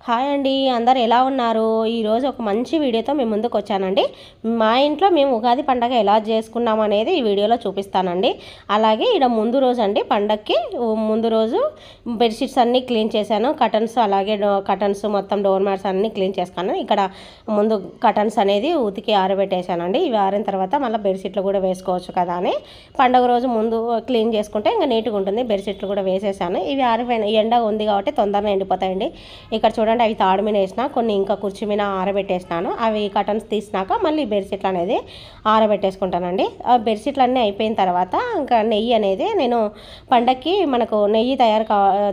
Hi అండి, అందరు ఎలా ఉన్నారు? ఈరోజు ఒక మంచి వీడియోతో మేము ముందుకు వచ్చానండి. మా ఇంట్లో మేము ఉగాది పండగ ఎలా చేసుకున్నాం అనేది ఈ వీడియోలో చూపిస్తానండి. అలాగే ఇక్కడ ముందు రోజు అండి, పండగకి ముందు రోజు బెడ్షీట్స్ అన్నీ క్లీన్ చేశాను. కటన్స్ అలాగే కటన్స్ మొత్తం డోర్ మ్యాట్స్ అన్నీ క్లీన్ చేసుకున్నాను. ఇక్కడ ముందు కటన్స్ అనేది ఉతికి ఆరబెట్టేశానండి. ఇవి ఆరిన తర్వాత మళ్ళీ బెడ్షీట్లు కూడా వేసుకోవచ్చు కదా అని పండగ రోజు ముందు క్లీన్ చేసుకుంటే ఇంకా నీట్గా ఉంటుంది. బెడ్షీట్లు కూడా వేసేసాను. ఇవి ఆరిపోయిన ఎండ ఉంది కాబట్టి తొందరగా ఎండిపోతాయండి. ఇక్కడ చూడండి, అవి తాడు మీద వేసిన, కొన్ని ఇంకా కుర్చీ మీద ఆరబెట్టేసినాను. అవి కటన్స్ తీసినాక మళ్ళీ బెడ్షీట్లు అనేది ఆరబెట్టేసుకుంటానండి. ఆ బెడ్షీట్లు అన్నీ అయిపోయిన తర్వాత ఇంకా నెయ్యి అనేది నేను పండక్కి మనకు నెయ్యి తయారు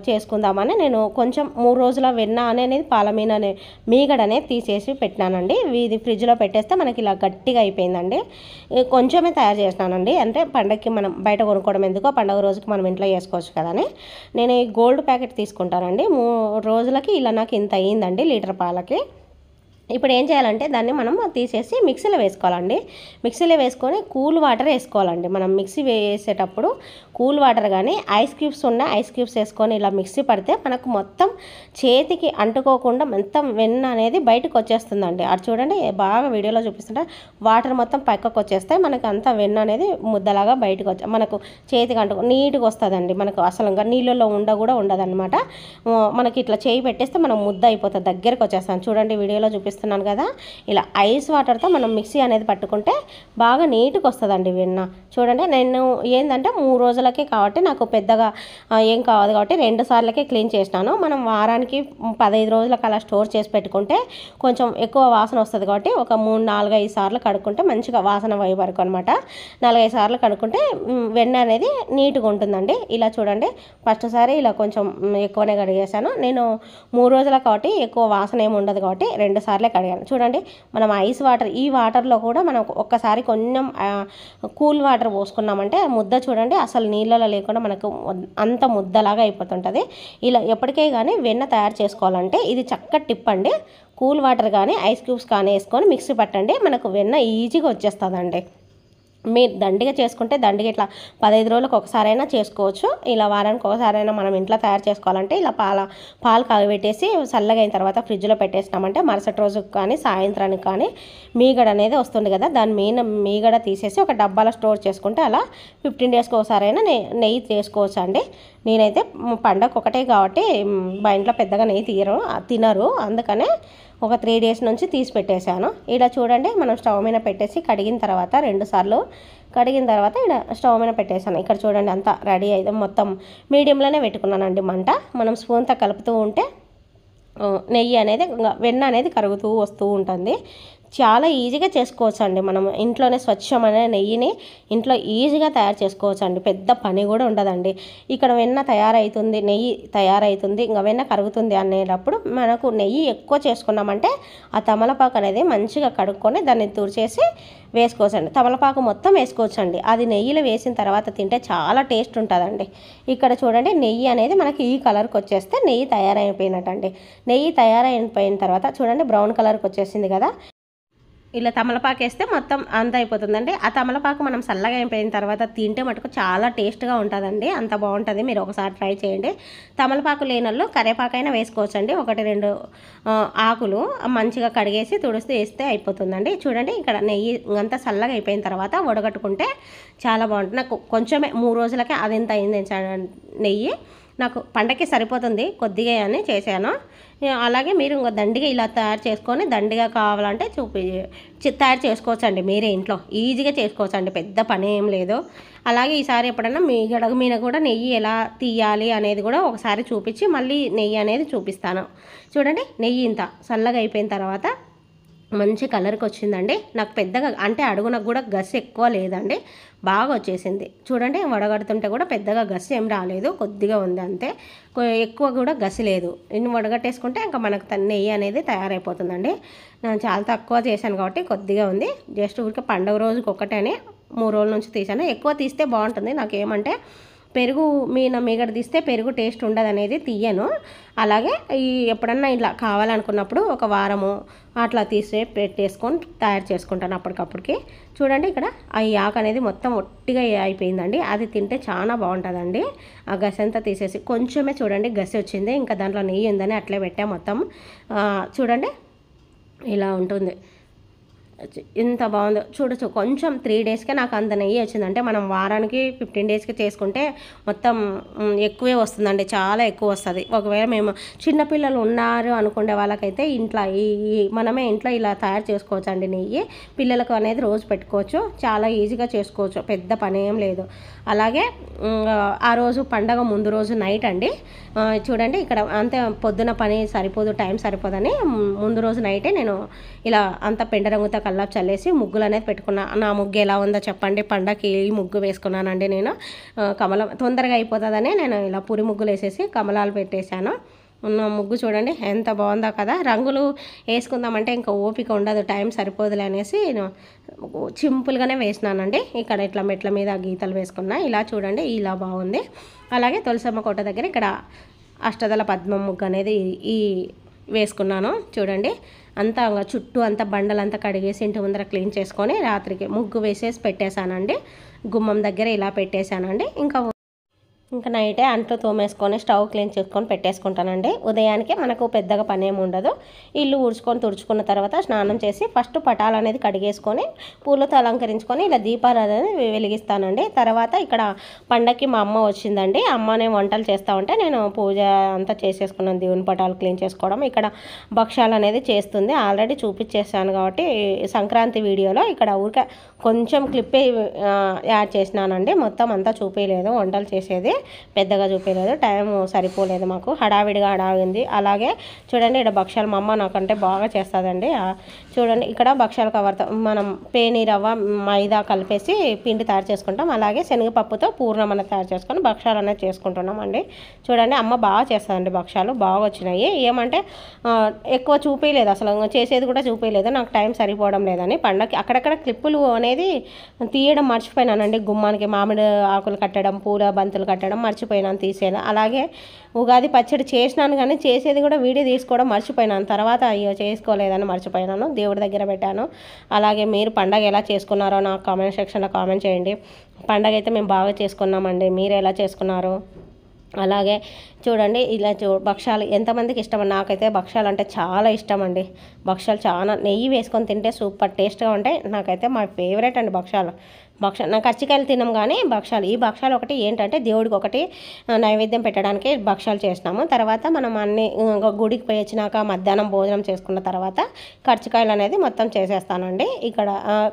చేసుకుందామని నేను కొంచెం 3 రోజుల వెన్న అనేది పాల మీద మీగడ అనేది తీసేసి పెట్టినానండి. ఇది ఫ్రిడ్జ్లో పెట్టేస్తే మనకి ఇలా గట్టిగా అయిపోయిందండి. కొంచెమే తయారు చేసినానండి, అంటే పండగకి మనం బయట కొనుక్కోవడం ఎందుకో, పండగ రోజుకి మనం ఇంట్లో చేసుకోవచ్చు కదా అని. నేను ఈ గోల్డ్ ప్యాకెట్ తీసుకుంటానండి. 3 రోజులకి ఇలా నాకు ఇంత అయ్యిందండి, లీటర్ పాలకి. ఇప్పుడు ఏం చేయాలంటే దాన్ని మనం తీసేసి మిక్సీలో వేసుకోవాలండి. మిక్సీలో వేసుకొని కూల్ వాటర్ వేసుకోవాలండి. మనం మిక్సీ వేసేటప్పుడు కూల్ వాటర్ కానీ ఐస్ క్యూబ్స్ ఉన్న ఐస్ క్యూబ్స్ వేసుకొని ఇలా మిక్సీ పడితే మనకు మొత్తం చేతికి అంటుకోకుండా మొత్తం వెన్న అనేది బయటకు వచ్చేస్తుందండి. అది చూడండి, బాగా వీడియోలో చూపిస్తుంటే వాటర్ మొత్తం పక్కకు వచ్చేస్తాయి. మనకు అంతా వెన్న అనేది ముద్దలాగా బయటకు మనకు చేతికి అంటుకో నీట్గా వస్తుందండి. మనకు అసలు నీళ్ళలో కూడా ఉండదన్నమాట. మనకి ఇట్లా చేయి పెట్టేస్తే మనం ముద్ద అయిపోతుంది, దగ్గరకు వచ్చేస్తాను. చూడండి, వీడియోలో చూపిస్తాను కదా, ఇలా ఐస్ వాటర్తో మనం మిక్సీ అనేది పట్టుకుంటే బాగా నీట్గా వస్తుందండి వెన్న. చూడండి, నేను ఏంటంటే 3 రోజులకే కాబట్టి నాకు పెద్దగా ఏం కావదు కాబట్టి 2 సార్లకే క్లీన్ చేసినాను. మనం వారానికి 15 రోజులకు అలా స్టోర్ చేసి పెట్టుకుంటే కొంచెం ఎక్కువ వాసన వస్తుంది కాబట్టి ఒక 3, 4, 5 సార్లు కడుక్కుంటే మంచిగా వాసన పోయే వరకు అనమాట. 4, 5 సార్లు కడుక్కుంటే వెన్న అనేది నీట్గా ఉంటుందండి. ఇలా చూడండి, ఫస్ట్ సారి ఇలా కొంచెం ఎక్కువనే కడిగేసాను. నేను 3 రోజులకు కాబట్టి ఎక్కువ వాసన ఏమి ఉండదు కాబట్టి 2 సార్లు కడిగాను. చూడండి, మనం ఐస్ వాటర్, ఈ వాటర్లో కూడా మనం ఒక్కసారి కొంచెం కూల్ వాటర్ పోసుకున్నామంటే ముద్ద చూడండి అసలు నీళ్ళలో లేకుండా మనకు అంత ముద్దలాగా అయిపోతుంటుంది. ఇలా ఎప్పటికే కానీ వెన్న తయారు చేసుకోవాలంటే ఇది చక్కటి టిప్ అండి. కూల్ వాటర్ కానీ ఐస్ క్యూబ్స్ కానీ వేసుకొని మిక్సీ పట్టండి, మనకు వెన్న ఈజీగా వచ్చేస్తుందండి. మీరు దండిగా చేసుకుంటే దండిగా ఇట్లా 15 రోజులకు ఒకసారైనా చేసుకోవచ్చు. ఇలా వారానికి ఒకసారైనా మనం ఇంట్లో తయారు చేసుకోవాలంటే ఇలా పాలు కాగబెట్టేసి చల్లగా అయిన తర్వాత ఫ్రిడ్జ్లో పెట్టేసినామంటే మరుసటి రోజుకి కానీ సాయంత్రానికి కానీ మీగడ అనేది వస్తుంది కదా, దాని మీద మీగడ తీసేసి ఒక డబ్బాలో స్టోర్ చేసుకుంటే అలా 15 డేస్కి ఒకసారైనా నెయ్యి చేసుకోవచ్చు అండి. నేనైతే పండగ ఒకటే కాబట్టి మా ఇంట్లో పెద్దగా నెయ్యి తినరు, అందుకనే ఒక 3 డేస్ నుంచి తీసి పెట్టేశాను. ఇలా చూడండి, మనం స్టవ్ మీద పెట్టేసి కడిగిన తర్వాత 2 సార్లు కడిగిన తర్వాత ఇక్కడ స్టవ్ మీద పెట్టేశాను. ఇక్కడ చూడండి అంతా రెడీ అయితే మొత్తం మీడియంలోనే పెట్టుకున్నానండి మంట. మనం స్పూన్తో కలుపుతూ ఉంటే నెయ్యి అనేది వెన్న అనేది కరుగుతూ వస్తూ ఉంటుంది. చాలా ఈజీగా చేసుకోవచ్చు అండి. మనం ఇంట్లోనే స్వచ్ఛమైన నెయ్యిని ఇంట్లో ఈజీగా తయారు చేసుకోవచ్చు అండి. పెద్ద పని కూడా ఉండదండి. ఇక్కడ వెన్న తయారవుతుంది, నెయ్యి తయారవుతుంది, ఇంకా వెన్న కరుగుతుంది అనేటప్పుడు మనకు నెయ్యి ఎక్కువ చేసుకున్నామంటే ఆ తమలపాకు అనేది మంచిగా కడుక్కొని దాన్ని తుడిచేసి వేసుకోవచ్చండి. తమలపాకు మొత్తం వేసుకోవచ్చండి. అది నెయ్యిలో వేసిన తర్వాత తింటే చాలా టేస్ట్ ఉంటుందండి. ఇక్కడ చూడండి, నెయ్యి అనేది మనకి ఈ కలర్కి వచ్చేస్తే నెయ్యి తయారైపోయినట్టండి. నెయ్యి తయారైపోయిన తర్వాత చూడండి బ్రౌన్ కలర్కి వచ్చేసింది కదా, ఇలా తమలపాకు వేస్తే మొత్తం అంత అయిపోతుందండి. ఆ తమలపాకు మనం చల్లగా అయిపోయిన తర్వాత తింటే మటుకు చాలా టేస్ట్గా ఉంటుందండి, అంత బాగుంటుంది. మీరు ఒకసారి ట్రై చేయండి. తమలపాకు లేనల్లో కరివేపాకైనా వేసుకోవచ్చండి. 1, 2 ఆకులు మంచిగా కడిగేసి తుడిస్తే వేస్తే అయిపోతుందండి. చూడండి, ఇక్కడ నెయ్యి అంతా చల్లగా అయిపోయిన తర్వాత వడగట్టుకుంటే చాలా బాగుంటుంది. నాకు కొంచెమే 3 రోజులకే అది ఎంత అయింది నెయ్యి, నాకు పండగకి సరిపోతుంది కొద్దిగా అని చేశాను. అలాగే మీరు ఇంకా దండిగా ఇలా తయారు చేసుకొని దండిగా కావాలంటే తయారు చేసుకోవచ్చండి. మీరే ఇంట్లో ఈజీగా చేసుకోవచ్చండి, పెద్ద పని ఏం లేదు. అలాగే ఈసారి ఎప్పుడైనా మీ గడగ మీద కూడా నెయ్యి ఎలా తీయాలి అనేది కూడా ఒకసారి చూపించి మళ్ళీ నెయ్యి అనేది చూపిస్తాను. చూడండి, నెయ్యి ఇంత చల్లగా అయిపోయిన తర్వాత మంచి కలర్కి వచ్చిందండి. నాకు పెద్దగా అంటే అడుగునకు కూడా గసి ఎక్కువ లేదండి, బాగా వచ్చేసింది. చూడండి, వడగడుతుంటే కూడా పెద్దగా గసి ఏం రాలేదు, కొద్దిగా ఉంది అంతే, ఎక్కువ కూడా గసి లేదు. ఇన్ని వడగట్టేసుకుంటే ఇంకా మనకు నెయ్యి అనేది తయారైపోతుందండి. నేను చాలా తక్కువ చేశాను కాబట్టి కొద్దిగా ఉంది. జస్ట్ ఊరికే పండుగ రోజుకి ఒకటేనే 3 రోజుల నుంచి తీసాను. ఎక్కువ తీస్తే బాగుంటుంది. నాకేమంటే పెరుగు మీగడ తీస్తే పెరుగు టేస్ట్ ఉండదు అనేది తీయను. అలాగే ఎప్పుడన్నా ఇలా కావాలనుకున్నప్పుడు ఒక వారము అట్లా తీసి పెట్టేసుకొని తయారు చేసుకుంటాను అప్పటికప్పటికి. చూడండి ఇక్కడ ఈ ఆకు అనేది మొత్తం ఒట్టిగా అయిపోయిందండి. అది తింటే చాలా బాగుంటుందండి. ఆ గసి అంతా తీసేసి కొంచెమే చూడండి గసి వచ్చింది, ఇంకా దాంట్లో నెయ్యి ఉందని అట్లే పెట్టా మొత్తం. చూడండి ఇలా ఉంటుంది, ఎంత బాగుందో చూడొచ్చు. కొంచెం 3 డేస్కే నాకు అంత నెయ్యి వచ్చింది. అంటే మనం వారానికి 15 డేస్కి చేసుకుంటే మొత్తం ఎక్కువే వస్తుందండి, చాలా ఎక్కువ వస్తుంది. ఒకవేళ మేము చిన్నపిల్లలు ఉన్నారు అనుకునే వాళ్ళకైతే ఇంట్లో మనమే ఇంట్లో ఇలా తయారు చేసుకోవచ్చు అండి. నెయ్యి పిల్లలకు అనేది రోజు పెట్టుకోవచ్చు, చాలా ఈజీగా చేసుకోవచ్చు, పెద్ద పని ఏం లేదు. అలాగే ఆ రోజు పండగ ముందు రోజు నైట్ అండి, చూడండి ఇక్కడ అంతే పొద్దున పని సరిపోదు, టైం సరిపోదని ముందు రోజు నైటే నేను ఇలా అంత పెండ రంగుతో కల్లాపు చల్లేసి ముగ్గులు అనేది పెట్టుకున్నా. నా ముగ్గు ఎలా ఉందో చెప్పండి. పండగకి ఈ ముగ్గు వేసుకున్నానండి నేను. కమలం తొందరగా అయిపోతుందని నేను ఇలా పురి ముగ్గులు వేసేసి కమలాలు పెట్టేశాను. ఉన్న ముగ్గు చూడండి ఎంత బాగుందో కదా. రంగులు వేసుకుందామంటే ఇంకా ఓపిక ఉండదు, టైం సరిపోదులే అనేసి సింపుల్గానే వేసినానండి. ఇక్కడ ఇట్లా మెట్ల మీద గీతలు వేసుకున్నా. ఇలా చూడండి ఇలా బాగుంది. అలాగే తులసమ్మ కోట దగ్గర ఇక్కడ అష్టదళ పద్మం ముగ్గు అనేది వేసుకున్నాను. చూడండి అంతా చుట్టూ అంతా బండలంతా కడిగేసి ఇంటి ముందర క్లీన్ చేసుకొని రాత్రికి ముగ్గు వేసేసి పెట్టేశానండి. గుమ్మం దగ్గర ఇలా పెట్టేశానండి. ఇంకా నైటే అంట్లు తోమేసుకొని స్టవ్ క్లీన్ చేసుకొని పెట్టేసుకుంటానండి. ఉదయానికి మనకు పెద్దగా పని ఏమి ఉండదు. ఇల్లు ఊడ్చుకొని తుడుచుకున్న తర్వాత స్నానం చేసి ఫస్ట్ పటాలు అనేది కడిగేసుకొని పూలతో అలంకరించుకొని ఇలా దీపాలు అనేది వెలిగిస్తానండి. తర్వాత ఇక్కడ పండగకి మా అమ్మ వచ్చిందండి. అమ్మనే వంటలు చేస్తూ ఉంటే నేను పూజ అంతా చేసేసుకున్నాను, దేవుని పటాలు క్లీన్ చేసుకోవడం. ఇక్కడ భక్షాలు అనేది చేస్తుంది, ఆల్రెడీ చూపించేసాను కాబట్టి సంక్రాంతి వీడియోలో ఇక్కడ ఊరికే కొంచెం క్లిప్పే యాడ్ చేసినానండి. మొత్తం అంతా చూపించలేదు, వంటలు చేసేది పెద్దగా చూపించలేదు, టైం సరిపోలేదు మాకు, హడావిడిగా హడావింది. అలాగే చూడండి ఇక్కడ భక్షాలు మా అమ్మ నాకంటే బాగా చేస్తుందండి. చూడండి ఇక్కడ భక్షాలు కవర్తో మనం పేని రవ్వ మైదా కలిపేసి పిండి తయారు చేసుకుంటాం. అలాగే శనగపప్పుతో పూర్ణం అనేది తయారు చేసుకొని భక్షాలు అనేది చేసుకుంటున్నాం అండి. చూడండి అమ్మ బాగా చేస్తుందండి, భక్షాలు బాగా వచ్చినాయి. ఏమంటే ఎక్కువ చూపించలేదు, అసలు చేసేది కూడా చూపించలేదు, నాకు టైం సరిపోవడం లేదని. పండగకి అక్కడక్కడ క్లిప్పులు అనేది తీయడం మర్చిపోయినానండి. గుమ్మానికి మామిడి ఆకులు కట్టడం, పూల బంతులు కట్టడం మర్చిపోయినాను తీసేయడం. అలాగే ఉగాది పచ్చడి చేసినాను కానీ చేసేది కూడా వీడియో తీసుకోవడం మర్చిపోయినాను. తర్వాత అయ్యో చేసుకోలేదని మర్చిపోయినాను, దేవుడి దగ్గర పెట్టాను. అలాగే మీరు పండగ ఎలా చేసుకున్నారో నాకు కామెంట్ సెక్షన్లో కామెంట్ చేయండి. పండగ అయితే మేము బాగా చేసుకున్నామండి, మీరు ఎలా చేసుకున్నారు? అలాగే చూడండి ఇలా భక్షాలు ఎంతమందికి ఇష్టం? నాకైతే భక్షాలు అంటే చాలా ఇష్టం అండి. భక్షాలు చాలా నెయ్యి వేసుకొని తింటే సూపర్ టేస్ట్గా ఉంటాయి. నాకైతే మా ఫేవరెట్ అండి భక్షాలు. నాకు కర్చికాయలు తిన్నాం కానీ భక్షాలు, ఈ భక్షాలు ఒకటి ఏంటంటే దేవుడికి ఒకటి నైవేద్యం పెట్టడానికి భక్షాలు చేసినాము. తర్వాత మనం అన్ని గుడికి పోయి వచ్చినాక మధ్యాహ్నం భోజనం చేసుకున్న తర్వాత కర్చికాయలు అనేది మొత్తం చేసేస్తానండి. ఇక్కడ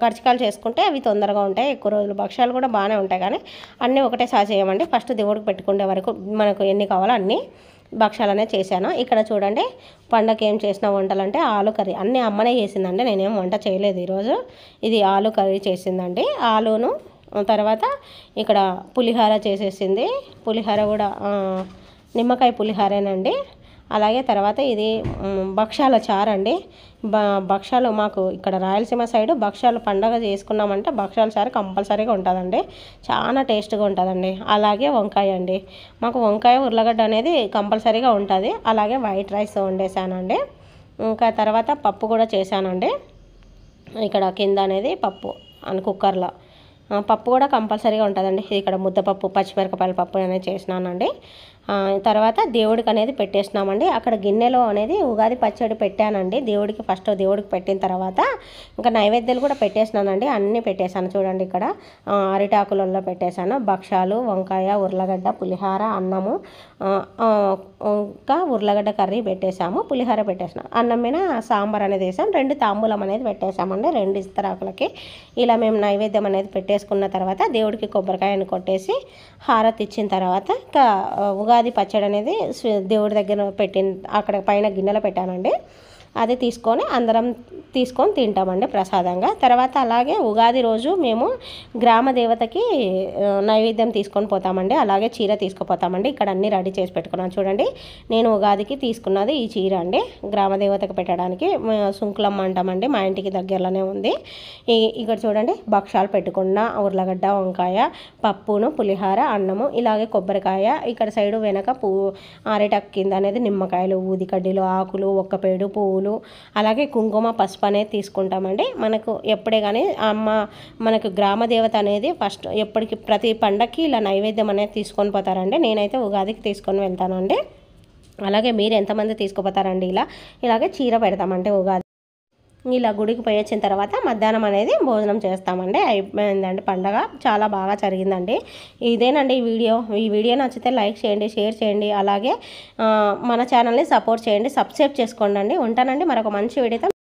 కర్చికాయలు చేసుకుంటే అవి తొందరగా ఉంటాయి, ఎక్కువ రోజులు. భక్షాలు కూడా బాగానే ఉంటాయి కానీ అన్నీ ఒకటేసారి చేయమండి. ఫస్ట్ దేవుడికి పెట్టుకునే వరకు మనకు ఎన్ని కావాలో అన్నీ భక్షాలు అనేది చేశాను. ఇక్కడ చూడండి పండగకి ఏం చేసిన వంటలు అంటే ఆలు కర్రీ అన్నీ అమ్మనే చేసిందండి, నేనేం వంట చేయలేదు ఈరోజు. ఇది ఆలు కర్రీ చేసిందండి, ఆలును. తర్వాత ఇక్కడ పులిహోర చేసేసింది, పులిహోర కూడా నిమ్మకాయ పులిహోరేనండి. అలాగే తర్వాత ఇది భక్షాల చారు అండి. భక్షాలు మాకు ఇక్కడ రాయలసీమ సైడ్ భక్షాలు పండగ చేసుకున్నామంటే భక్షాల చారు కంపల్సరీగా ఉంటుందండి, చాలా టేస్ట్గా ఉంటుందండి. అలాగే వంకాయ అండి, మాకు వంకాయ ఉర్లగడ్డ అనేది కంపల్సరీగా ఉంటుంది. అలాగే వైట్ రైస్ వండేసానండి. ఇంకా తర్వాత పప్పు కూడా చేశానండి. ఇక్కడ కింద అనేది పప్పు కుక్కర్లో పప్పు కూడా కంపల్సరీగా ఉంటుందండి. ఇక్కడ ముద్దపప్పు పచ్చిమిరపకాయల పప్పు అనేది చేసినానండి. తర్వాత దేవుడికి అనేది పెట్టేసినామండి. అక్కడ గిన్నెలో అనేది ఉగాది పచ్చడి పెట్టానండి దేవుడికి. ఫస్ట్ దేవుడికి పెట్టిన తర్వాత ఇంకా నైవేద్యాలు కూడా పెట్టేసినానండి, అన్నీ పెట్టేశాను. చూడండి ఇక్కడ అరిటాకులలో పెట్టేశాను. భక్షాలు, వంకాయ, ఉర్లగడ్డ, పులిహార, అన్నము, ఇంకా ఉర్లగడ్డ కర్రీ పెట్టేశాము, పులిహార పెట్టేసినాం. అన్నం మీద సాంబార్ అనేది వేసాం, 2 తాంబూలం అనేది పెట్టేశామండి, 2 ఇస్తరాకులకి. ఇలా మేము నైవేద్యం అనేది పెట్టేసుకున్న తర్వాత దేవుడికి కొబ్బరికాయను కొట్టేసి హారతి ఇచ్చిన తర్వాత ఇంకా ఉగాది పచ్చడి అనేది దేవుడి దగ్గర అక్కడ పైన గిన్నెలో పెట్టానండి. అది అందరం తీసుకొని తింటామండి ప్రసాదంగా. తర్వాత అలాగే ఉగాది రోజు మేము గ్రామ దేవతకి నైవేద్యం తీసుకొని పోతామండి. అలాగే చీర తీసుకుపోతామండి. ఇక్కడ అన్నీ రెడీ చేసి పెట్టుకున్నాను చూడండి. నేను ఉగాదికి తీసుకున్నది ఈ చీర అండి, గ్రామ దేవతకు పెట్టడానికి. సుంకులమ్మ అంటామండి, మా ఇంటికి దగ్గరలోనే ఉంది. ఇక్కడ చూడండి భక్షాలు పెట్టుకున్న ఉర్లగడ్డ, వంకాయ, పప్పును, పులిహార, అన్నము, ఇలాగే కొబ్బరికాయ, ఇక్కడ సైడు వెనక పువ్వు అరిటాకు కింద అనేది నిమ్మకాయలు, ఊదికడ్డీలు, ఆకులు, ఒక్కపేడు, పువ్వులు, అలాగే కుంకుమ, పసుపు అనేది తీసుకుంటామండి. మనకు ఎప్పుడే కానీ మనకు గ్రామ దేవత అనేది ఫస్ట్ ఎప్పటికి ప్రతి పండగకి ఇలా నైవేద్యం అనేది తీసుకొని పోతారండి. నేనైతే ఉగాదికి తీసుకొని వెళ్తానండి. అలాగే మీరు ఎంతమంది తీసుకుపోతారండి? ఇలాగే చీర పెడతామంటే ఉగాది ఇలా గుడికి పోయి వచ్చిన తర్వాత మధ్యాహ్నం అనేది భోజనం చేస్తామండి. అయిపోయిందండి పండగ, చాలా బాగా జరిగిందండి. ఇదేనండి ఈ వీడియో నచ్చితే లైక్ చేయండి, షేర్ చేయండి, అలాగే మన ఛానల్ని సపోర్ట్ చేయండి, సబ్స్క్రైబ్ చేసుకోండి. ఉంటానండి మరొక మంచి వీడియోతో.